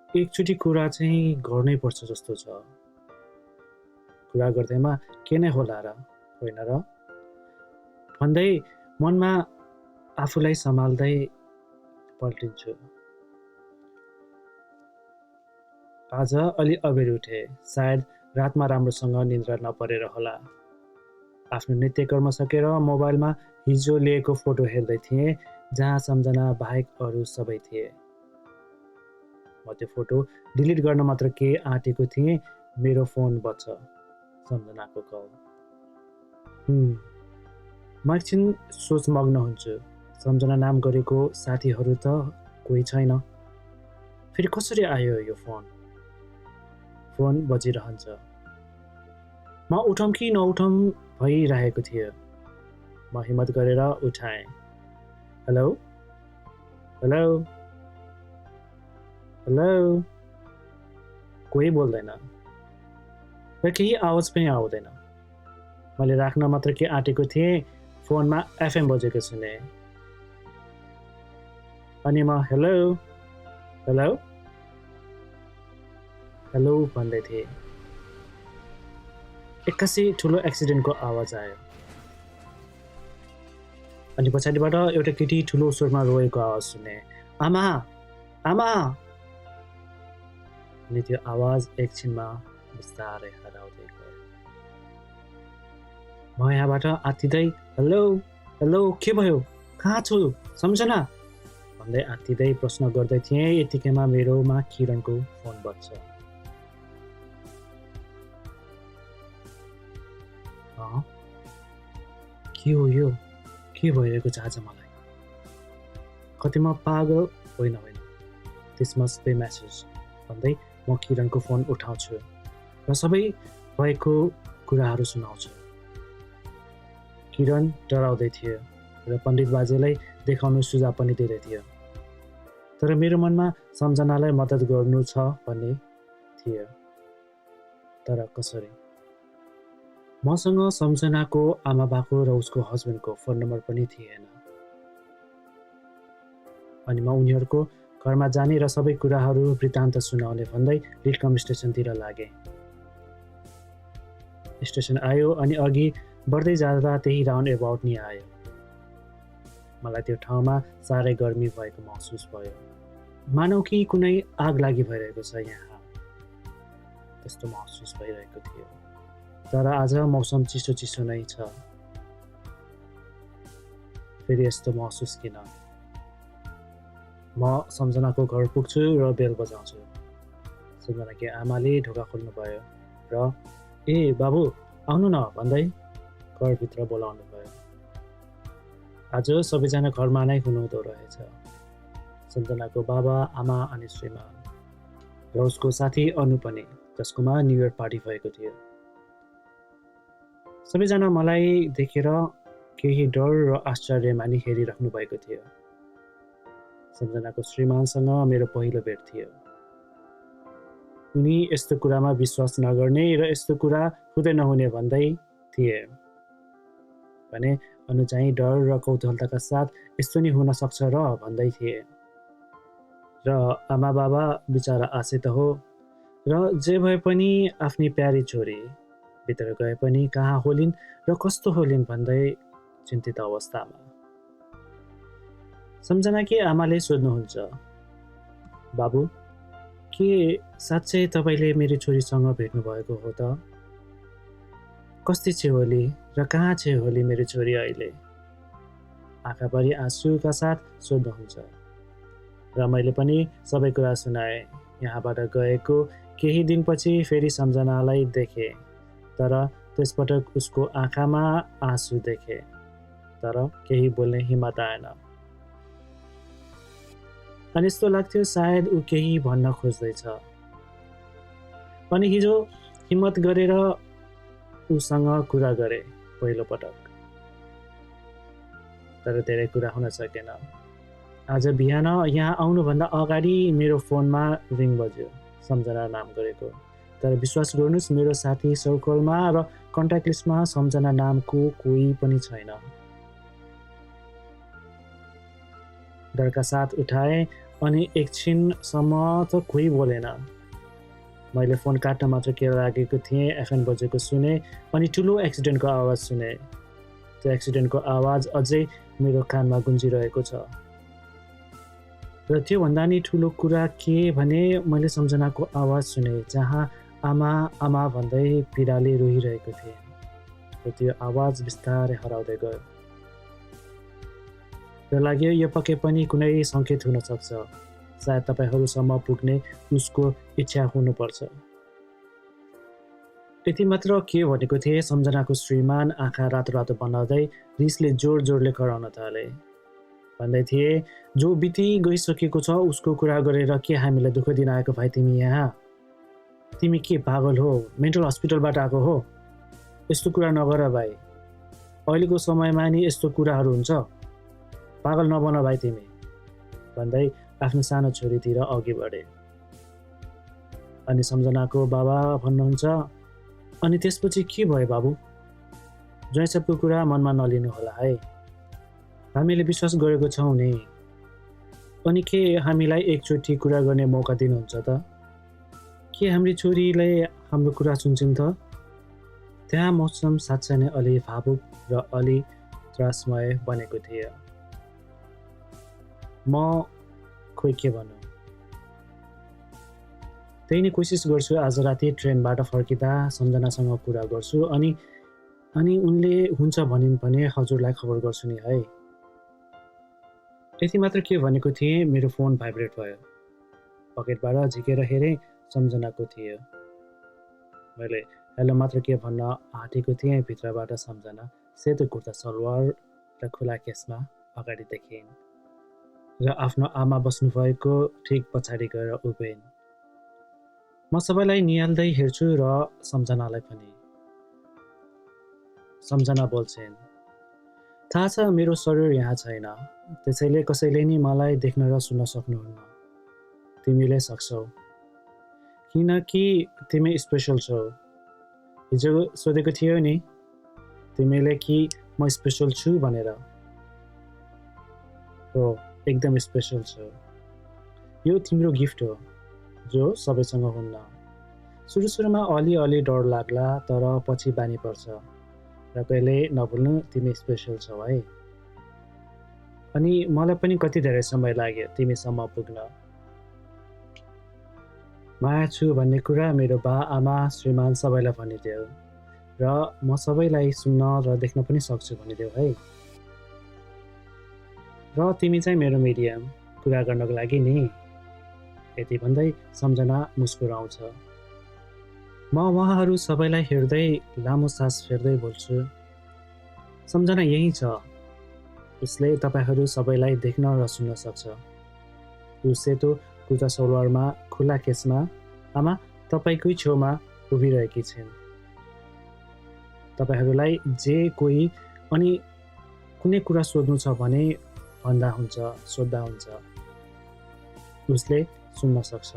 एकचोटि कुरा चाहिँ गर्नै पर्छ जस्तो छ। कुरा गर्दैमा के नै होला र, होइन र? भन्दै मनमा आफूलाई सम्हाल्दै पल्टिन्छु। आज अलि अबेर उठे, सायद रातमा राम्रोसँग निद्रा नपरेर होला। आफ्नो नित्यकर्म सकेर मोबाइलमा हिजो लिएको फोटो हेर्दै थिएँ, जहाँ सम्झना बाहेक अरू सबै थिए। म त्यो फोटो डिलिट गर्न मात्र के आँटेको थिएँ, मेरो फोन बज्छ, सम्झनाको कल। म एकछिन सोचमग्न हुन्छु। सम्झना नाम गरेको साथीहरू त कोही छैन। फेरि कसरी आयो यो फोन? फोन बजिरहन्छ। म उठौँ कि नउठौँ भइरहेको थियो। म हिम्मत गरेर उठाएँ। हेलो? हेलो? हेलो? कोही बोल्दैन र केही आवाज पनि आउँदैन। मैले राख्न मात्र के आँटेको थिएँ, फोनमा एफएम बजेको सुने। अनि म हेलो? हेलो? हेलो भन्दै थिएँ। एक्कासी ठुलो एक्सिडेन्टको आवाज आयो। अनि पछाडिबाट एउटा केटी ठुलो स्वरमा रोएको आवाज सुने। आमा! आमा! अनि त्यो आवाज एकछिनमा बिस्तारै हराउँदै गयो। म यहाँबाट आत्तिँदै हेलो? हेलो? के भयो? कहाँ छु? सम्झना? भन्दै आत्तिँदै प्रश्न गर्दै थिएँ, यतिकैमा मेरोमा किरणको फोन बज्छ। के हो यो? के भइरहेको छ आज मलाई? कति म पागल? होइन, दिस मस्ट बी मेसेज भन्दै म किरणको फोन उठाउँछु र सबै भएको कुराहरू सुनाउँछु। किरण डराउँदै थियो र पण्डित बाजेलाई देखाउनु सुझाव पनि दिँदै थियो। तर मेरो मनमा सम्झनालाई मद्दत गर्नु छ भन्ने थियो। तर कसरी? मसँग सम्झनाको आमाबाको र उसको हस्बेन्डको फोन नम्बर पनि थिएन। अनि म उनीहरूको घरमा जाने र सबै कुराहरू वृत्तान्त सुनाउने भन्दै लिटकम स्टेसनतिर लागेँ। स्टेसन आयो अनि अघि बढ्दै जाँदा त्यही राउन्ड एबाउट नि आयो। मलाई त्यो ठाउँमा साह्रै गर्मी भएको महसुस भयो। मानौ कि कुनै आग लागि भइरहेको छ यहाँ, त्यस्तो महसुस भइरहेको थियो। तर आज मौसम चिसो चिसो नै छ। फेरि यस्तो महसुस किन? म सम्झनाको घर पुग्छु र बेल बजाउँछु। सम्झनाकी आमाले ढोका खोल्नुभयो र ए बाबु आउनु न भन्दै घरभित्र बोलाउनु भयो। आज सबैजना घरमा नै हुनुहुँदो रहेछ। सम्झनाको बाबा, आमा अनि श्रीमान र उसको साथी अनु पनि, जसकोमा न्यु इयर पार्टी भएको थियो। सबैजना मलाई देखेर केही डर र आश्चर्य मानि हेरिराख्नु भएको थियो। सम्झनाको श्रीमानसँग मेरो पहिलो भेट थियो। उनी यस्तो कुरामा विश्वास नगर्ने र यस्तो कुरा हुँदै नहुने भन्दै थिए भने अनु चाहिँ डर र कौतूहलताका साथ यस्तो नि हुन सक्छ र भन्दै थिए। र आमा बाबा बिचारा आशे त हो, र जे भए पनि आफ्नी प्यारी छोरी भित्र गए पनि कहाँ होलिन् र कस्तो होलिन् भन्दै चिन्तित अवस्थामा। सम्झनाकी आमाले सोध्नुहुन्छ, बाबु के साँच्चै तपाईँले मेरो छोरीसँग भेट्नु भएको हो त? कस्ती छे होली र कहाँ छे होली मेरो छोरी अहिले? आँखाभरि आँसुका साथ सोध्नुहुन्छ र मैले पनि सबै कुरा सुनाएँ। यहाँबाट गएको केही दिनपछि फेरि सम्झनालाई देखेँ, तर त्यसपटक उसको आँखामा आँसु देखेँ। तर केही बोल्ने हिम्मत आएन। अनि यस्तो लाग्थ्यो सायद ऊ केही भन्न खोज्दैछ। अनि हिजो हिम्मत गरेर उसँग कुरा गरे पहिलो पटक, तर धेरै कुरा हुन सकेन। आज बिहान यहाँ आउनुभन्दा अगाडि मेरो फोनमा रिङ बज्यो, सम्झना नाम गरेको। तर विश्वास गर्नुहोस्, मेरो साथी सर्कलमा र कन्ट्याक्ट लिस्टमा सम्झना नामको कोही पनि छैन। डरका साथ उठाएँ अनि एकछिनसम्म त कोही बोलेन। मैले फोन काट्न मात्र के लागेको थिएँ, एफएम बजेको सुने अनि ठुलो एक्सिडेन्टको आवाज सुने। त्यो एक्सिडेन्टको आवाज अझै मेरो कानमा गुन्जिरहेको छ। र त्योभन्दा नि ठुलो कुरा के भने मैले सम्झनाको आवाज सुने, जहाँ आमा आमा भन्दै पीडाले रोइरहेको थिएँ। र त्यो आवाज बिस्तारै हराउँदै गयो। र लाग्यो यो पक्कै पनि कुनै सङ्केत हुन सक्छ, सायद तपाईहरूसम्म पुग्ने उसको इच्छा हुनुपर्छ। यति मात्र के भनेको थिएँ, सम्झनाको श्रीमान आँखा रातो रातो बनाउँदै रिसले जोड जोडले कराउन थाले। भन्दै थिए, जो बिति गइसकेको छ उसको कुरा गरेर के हामीलाई दुःख दिन आएको भाइ तिमी यहाँ? तिमी के पागल हो? मेन्टल हस्पिटलबाट आएको हो? यस्तो कुरा नगर भाइ, अहिलेको समयमा नि यस्तो कुराहरू हुन्छ? पागल नबन भाइ तिमी, भन्दै आफ्नो सानो छोरीतिर अघि बढे। अनि सम्झनाको बाबा भन्नुहुन्छ, अनि त्यसपछि के भयो बाबु? ज्वाइँ सबको कुरा मनमा नलिनु होला है, हामीले विश्वास गरेको छौँ नि। अनि के हामीलाई एकचोटि कुरा गर्ने मौका दिनुहुन्छ त? के हाम्रो छोरीले हाम्रो कुरा सुन्छन् त? त्यहाँ मौसम साँच्चै नै अलि भावुक र अलि त्रासमय बनेको थियो। म खोइ के भनौँ। त्यही नै कोसिस गर्छु, आज राति ट्रेनबाट फर्किँदा सम्झनासँग कुरा गर्छु अनि उनले हुन्छ भनिन् भने हजुरलाई खबर गर्छु नि है। यति मात्र के भनेको थिएँ, मेरो फोन भाइब्रेट भयो। पकेटबाट झिकेर हेरेँ, सम्झनाको थियो। मैले हेलो मात्र के भन्न आँटेको थिएँ, भित्रबाट सम्झना सेतो कुर्ता सलवार र खुला केसमा अगाडि देखिन् र आफ्नो आमा बस्नुभएको ठिक पछाडि गएर उभिन्। म सबैलाई निहाल्दै हेर्छु र सम्झनालाई पनि। सम्झना बोल्छिन्, थाहा छ मेरो शरीर यहाँ छैन, त्यसैले कसैले नि मलाई देख्न र सुन्न सक्नुहुन्न। तिमीले सक्छौ, किनकि तिमी स्पेसल छौ। हिजो सोधेको थियो नि तिमीले कि म स्पेसल छु भनेर। हो, एकदम स्पेसल छौ। यो तिम्रो गिफ्ट हो जो सबैसँग हुन्न। सुरुमा अलि डर लाग्ला, तर पछि बानी पर्छ। र कहिले नभुल्नु, तिमी स्पेसल छौ है। अनि मलाई पनि कति धेरै समय लाग्यो तिमीसम्म पुग्न। माया छु भन्ने कुरा मेरो बा आमा श्रीमान सबैलाई भनिदेऊ र म सबैलाई सुन्न र देख्न पनि सक्छु भनिदेऊ है। र तिमी चाहिँ मेरो मिडियम कुरा गर्नको लागि नि। यति भन्दै सम्झना मुस्कुराउँछ। म उहाँहरू सबैलाई हेर्दै लामो सास फेर्दै बोल्छु, सम्झना यही छ, उसले तपाईहरू सबैलाई देख्न र सुन्न सक्छ। ऊ सेतो कुर्ता सलवारमा खुला केसमा आमा तपाईँकै छेउमा उभिरहेकी छिन्। तपाईहरूलाई जे कोही अनि कुनै कुरा सोध्नु छ भने भन्दा हुन्छ, सोद्धा हुन्छ, उसले सुन्न सक्छ।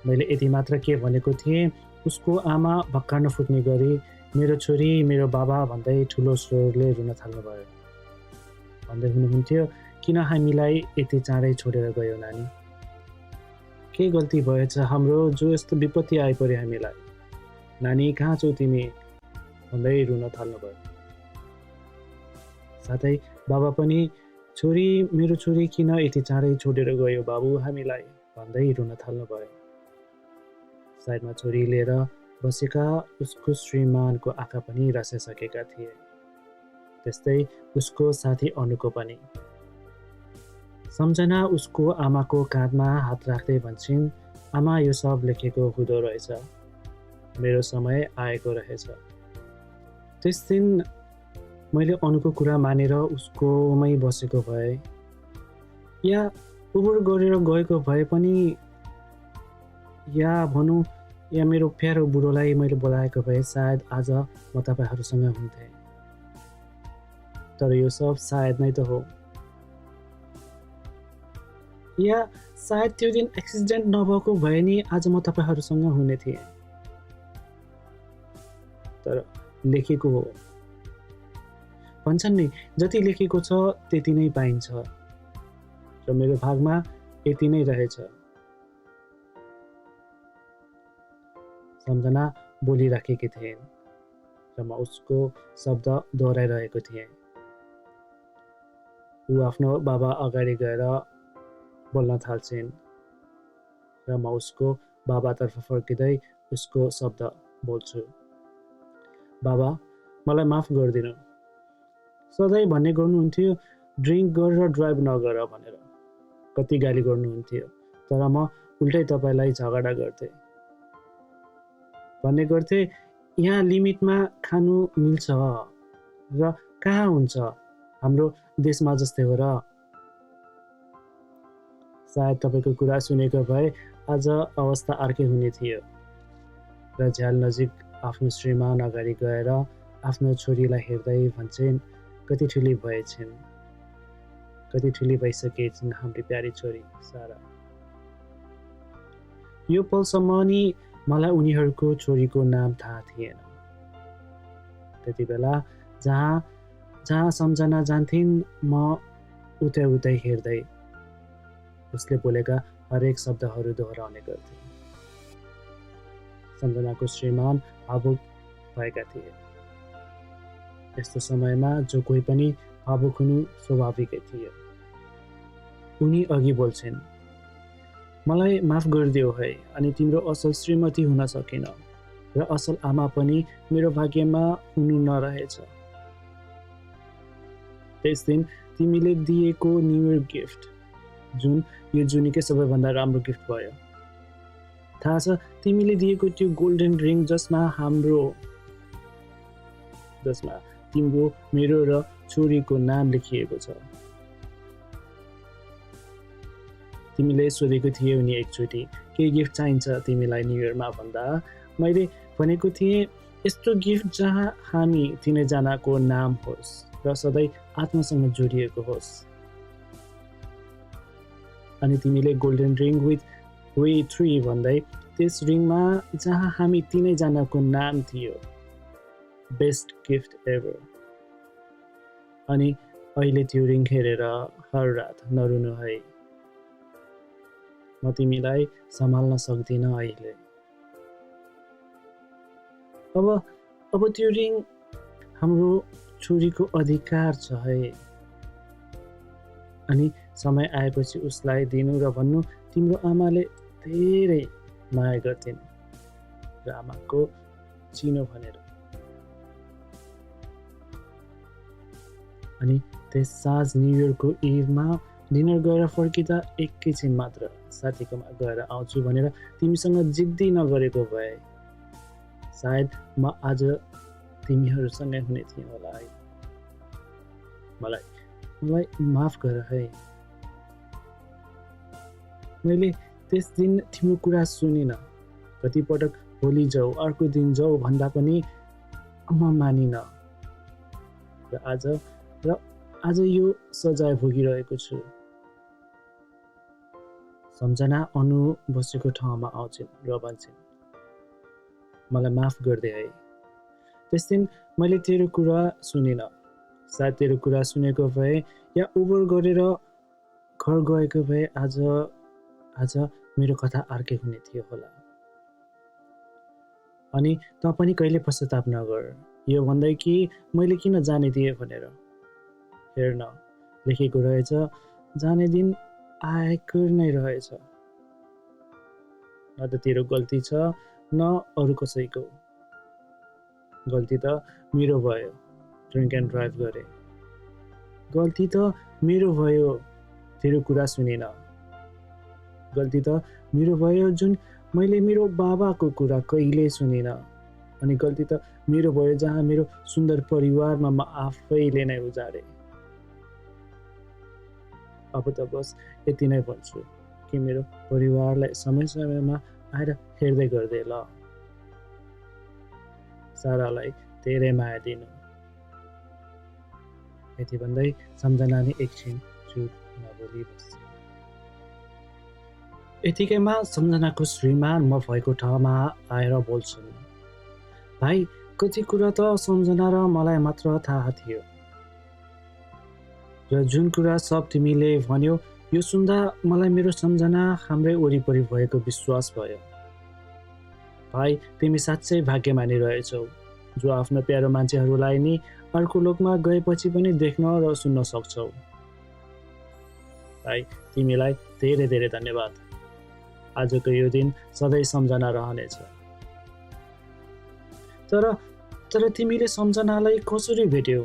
मैले यति मात्र के भनेको थिएँ, उसको आमा भक्कान फुट्ने गरी मेरो छोरी मेरो बाबा भन्दै ठुलो स्वरले रुन थाल्नुभयो। भन्दै हुनुहुन्थ्यो, किन हामीलाई यति चाँडै छोडेर गयो नानी? के गल्ती भएछ हाम्रो जो यस्तो विपत्ति आइपर्यो हामीलाई? नानी कहाँ छौ तिमी? भन्दै रुन थाल्नुभयो। साथै बाबा पनि मेरो छोरी किन यति चाँडै छोडेर गयो बाबु हामीलाई? भन्दै रुन थाल्नुभयो। साइडमा छोरी लिएर बसेका उसको श्रीमानको आँखा पनि रसाइसकेका थिए। त्यस्तै उसको साथी अनुको पनि। सम्झना उसको आमाको काँधमा हात राख्दै भन्छन्, आमा यो सब लेखेको हुँदो रहेछ, मेरो समय आएको रहेछ। त्यस दिन मैले अनुको कुरा मानेर उसकोमै बसेको भए या उबर गरेर गएको भए पनि या भनौँ या मेरो प्यारो बुढोलाई मैले बोलाएको भए सायद आज म तपाईँहरूसँग हुन्थेँ। तर यो सब सायद नै त हो। या सायद त्यो दिन एक्सिडेन्ट नभएको भए नि आज म तपाईँहरूसँग हुने थिएँ। तर लेखेको हो, भन्छन् नि जति लेखेको छ त्यति नै पाइन्छ, र मेरो भागमा यति नै रहेछ। सम्झना बोलिराखेकी थिइन् र म उसको शब्द दोहोऱ्याइरहेको थिएँ। ऊ आफ्नो बाबा अगाडि गएर बोल्न थाल्छिन् र म उसको बाबातर्फ फर्किँदै उसको शब्द बोल्छु। बाबा, मलाई माफ गरिदिनु। सधैँ भन्ने गर्नुहुन्थ्यो ड्रिङ्क गरेर ड्राइभ नगर भनेर। कति गाली गर्नुहुन्थ्यो, तर म उल्टै तपाईँलाई झगडा गर्थेँ। भन्ने गर्थे यहाँ लिमिटमा खानु मिल्छ र कहाँ हुन्छ हाम्रो देशमा जस्तै हो र। सायद तपाईँको कुरा सुनेको भए आज अवस्था अर्कै हुने थियो। र झ्याल नजिक आफ्नो श्रीमान अगाडि गएर आफ्नो छोरीलाई हेर्दै भन्छन्, कति ठुली भएछिन्, कति ठुली भइसकेछिन् हाम्री प्यारी छोरी सारा। यो पलसम्म नि मलाई उनीहरूको छोरीको नाम थाहा थिएन। त्यति बेला जहाँ सम्झना जान्थिन् म उतै हेर्दै उसले बोलेका हरेक शब्दहरू दोहोऱ्याउने गर्थे। सम्झनाको श्रीमान भावुक भएका थिए। यस्तो समयमा जो कोही पनि भावुक हुनु स्वाभाविकै थियो। उनी अघि बोल्छिन्, मलाई माफ गरिदेऊ है, अनि तिम्रो असल श्रीमती हुन सकिन र असल आमा पनि मेरो भाग्यमा हुनु नरहेछ। त्यस दिन तिमीले दिएको न्यु इयर गिफ्ट, जुन यो जुनीकै सबैभन्दा राम्रो गिफ्ट भयो। थाहा छ तिमीले दिएको त्यो गोल्डन रिङ जसमा तिम्रो, मेरो र छोरीको नाम लेखिएको छ। तिमीले सोधेको थियौ नि एकचोटि केही गिफ्ट चाहिन्छ तिमीलाई न्यु इयरमा भन्दा मैले भनेको थिएँ यस्तो गिफ्ट जहाँ हामी तिनैजनाको नाम होस् र सधैँ आत्मासँग जोडिएको होस्। अनि तिमीले गोल्डन रिङ विथ वे 3 भन्दै त्यस रिङमा जहाँ हामी तिनैजनाको नाम थियो, बेस्ट गिफ्ट एभर। अनि अहिले त्यो रिङ हेरेर हर रात नरुनु है, म तिमीलाई सम्हाल्न सक्दिनँ अहिले। अब त्यो रिङ हाम्रो छोरीको अधिकार छ है। अनि समय आएपछि उसलाई दिनु र भन्नु तिम्रो आमाले धेरै माया गर्थिन् र आमाको चिनो भनेर। अनि त्यस साँझ न्यु इयरको इभमा डिनर गएर फर्किँदा एकैछिन मात्र साथीकोमा गएर आउँछु भनेर तिमीसँग जिद्दी नगरेको भए सायद म आज तिमीहरूसँगै हुने थिएँ होला है। मलाई माफ गर है। मैले त्यस दिन तिम्रो कुरा सुनिनँ। कतिपटक भोलि जाऊ, अर्को दिन जाऊ भन्दा पनि म मानिनँ। र आज यो सजाय भोगिरहेको छु। सम्झना अनु बसेको ठाउँमा आउँछिन् र भन्छन्, मलाई माफ गरिदे है। त्यस दिन मैले तेरो कुरा सुनिनँ। सायद तेरो कुरा सुनेको भए या उबर गरेर घर गएको भए आज मेरो कथा अर्कै हुने थियो होला। अनि तँ पनि कहिले पश्चाताप नगर, यो भन्दै कि मैले किन जाने दिएँ भनेर। हेर्न लेखेको रहेछ, जाने दिन आएको नै रहेछ। न त तेरो गल्ती छ न अरू कसैको। गल्ती त मेरो भयो, ड्रिङ्क एन्ड ड्राइभ गरे। गल्ती त मेरो भयो, तेरो कुरा सुनेन। गल्ती त मेरो भयो जुन मैले मेरो बाबाको कुरा कहिल्यै सुनिनँ। अनि गल्ती त मेरो भयो जहाँ मेरो सुन्दर परिवारमा म आफैले नै उजाडे। अब त बस यति नै भन्छु कि मेरो परिवारलाई समय समयमा आएर हेर्दै गर्दै ल। सारालाई धेरै माया दिनु। यति भन्दै सम्झनाले एकछिन चुप नबोली बस्छ। यतिकैमा सम्झनाको श्रीमान म भएको ठाउँमा आएर बोल्छन्। भाइ, कति कुरा त सम्झना र मलाई मात्र थाहा थियो, र जुन कुरा सब तिमीले भन्यो यो सुन्दा मलाई मेरो सम्झना हाम्रै वरिपरि भएको विश्वास भयो। भाइ, तिमी साँच्चै भाग्यमानी रहेछौ, जो आफ्नो प्यारो मान्छेहरूलाई नि अर्को लोकमा गएपछि पनि देख्न र सुन्न सक्छौ। भाइ, तिमीलाई धेरै धेरै धन्यवाद। आजको यो दिन सधैँ सम्झना रहनेछ। तर तिमीले सम्झनालाई कसरी भेट्यौ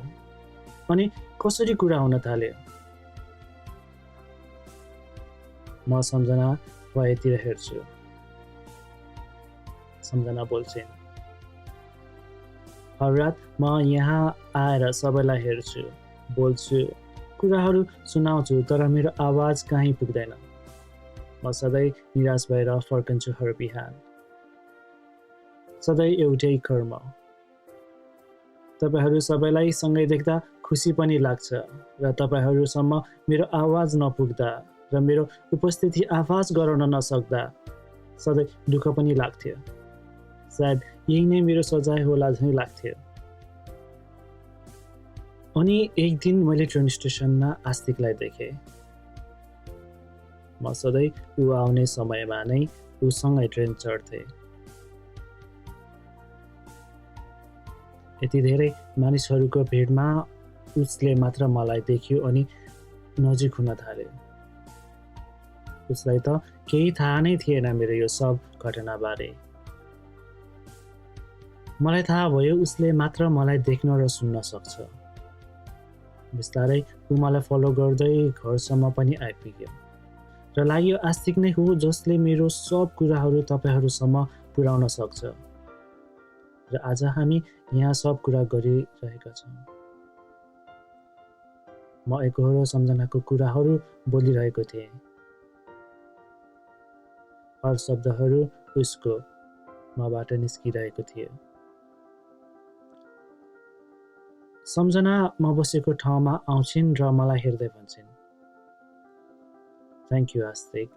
अनि कसरी कुरा हुन थाल्यो? म सम्झना भएतिर हेर्छु। सम्झना बोल्छिन्। हर रात म यहाँ आएर सबैलाई हेर्छु, बोल्छु, कुराहरू सुनाउँछु, तर मेरो आवाज कहीँ पुग्दैन। म सधैँ निराश भएर फर्कन्छु हर बिहान। सधैँ एउटै कर्म। तपाईहरू सबैलाई सँगै देख्दा खुसी पनि लाग्छ, र तपाईहरूसम्म मेरो आवाज नपुग्दा र मेरो उपस्थिति आभास गराउन नसक्दा सधैँ दुःख पनि लाग्थ्यो। सायद यही नै मेरो सजाय होला झैँ लाग्थ्यो। अनि एक दिन मैले ट्रेन स्टेसनमा आस्तिकलाई देखेँ। म सधैँ ऊ आउने समयमा नै उसँगै ट्रेन चढ्थेँ। यति धेरै मानिसहरूको भिडमा उसले मात्र मलाई देख्यो अनि नजिक हुन थाल्यो। उसलाई त केही थाहा नै थिएन मेरो यो सब घटनाबारे। मलाई थाहा भयो उसले मात्र मलाई देख्न र सुन्न सक्छ। बिस्तारै ऊ मलाई फलो गर्दै घरसम्म पनि आइपुग्यो र लाग्यो आस्तिक नै हो जसले मेरो सब कुराहरू तपाईहरूसम्म पुर्याउन सक्छ। र आज हामी यहाँ सब कुरा गरिरहेका छौँ। म एकहोरो सम्झनाको कुराहरू बोलिरहेको थिएँ। हर शब्दहरू उसको मबाट निस्किरहेको थियो। सम्झना म बसेको ठाउँमा आउँछिन् र मलाई हेर्दै भन्छन्, थ्याङ्क यू आस्तिक।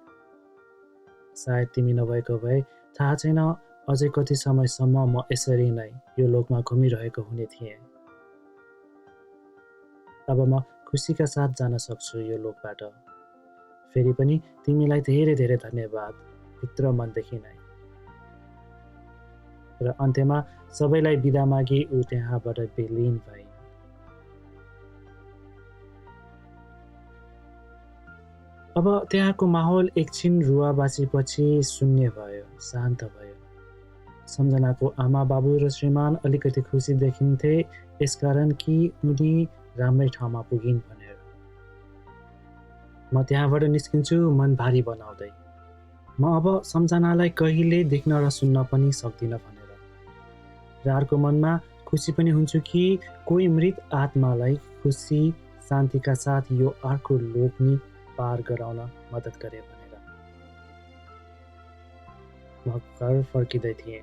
सायद तिमी नभएको भए थाहा छैन अझै कति समयसम्म म यसरी नै यो लोकमा घुमिरहेको हुने थिएँ। अब म खुसीका साथ जान सक्छु यो लोकबाट। फेरि पनि तिमीलाई धेरै धेरै धन्यवाद भित्र मनदेखि नै। र अन्त्यमा सबैलाई बिदा मागी ऊ त्यहाँबाट विलीन भइन्। अब त्यहाँको माहौल एकछिन रुवाबासीपछि शून्य भयो, शान्त भयो। सम्झनाको आमा बाबु र श्रीमान अलिकति खुसी देखिन्थे, यसकारण कि उनी राम्रै ठाउँमा पुगिन् भनेर। म त्यहाँबाट निस्किन्छु मन भारी बनाउँदै। म अब सम्झनालाई कहिले देख्न र सुन्न पनि सक्दिनँ भनेर। र अर्को मनमा खुसी पनि हुन्छु कि कोही मृत आत्मालाई खुसी शान्तिका साथ यो अर्को लोक नि पार गराउन मद्दत गरे भनेर। म घर फर्किँदै थिएँ।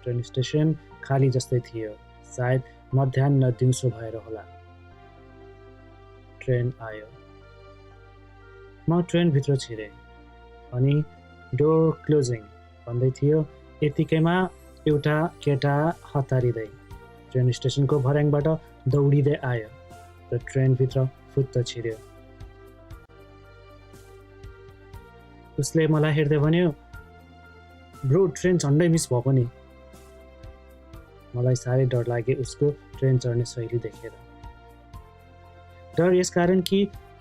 ट्रेन स्टेसन खाली जस्तै थियो, सायद मध्याह्न दिउँसो भएर होला। ट्रेन आयो। म ट्रेनभित्र छिरेँ अनि डोर क्लोजिङ भन्दै थियो। यतिकैमा एउटा केटा हतारिँदै ट्रेन स्टेसनको भर्याङबाट दौडिँदै आयो र ट्रेनभित्र फुत्त छिर्यो। उसले मलाई हेर्दै भन्यो, ब्रो ट्रेन झन्डै मिस भएको नि। मलाई साह्रै डर लाग्यो उसको ट्रेन चढ्ने शैली देखेर। डर यसकारण कि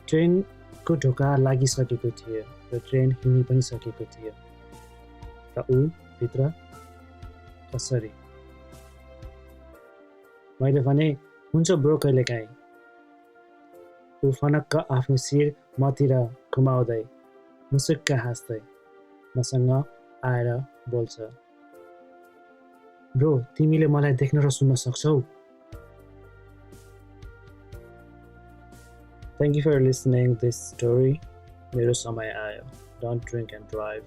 ट्रेनको ढोका लागिसकेको थियो र ट्रेन हिँडि पनि सकेको थियो। र ऊ भित्र कसरी? मैले भने, हुन्छ ब्रो कहिलेकाहीँ। ऊ फनक्क आफ्नो शिर मतिर घुमाउँदै मुसुक्क हाँस्दै मसँग आएर बोल्छ, ब्रो तिमीले मलाई देख्न र सुन्न सक्छौ Thank you for listening this story. मेरो समय आयो. Don't drink and drive.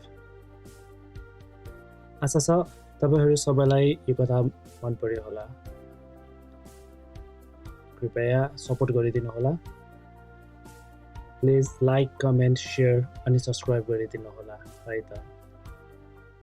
आशा छ तपाईहरु सबैलाई यो कथा मन पर्यो होला. कृपया सपोर्ट गरिदिनु होला. Please like, comment, share अनि subscribe गरिदिनु होला. है त.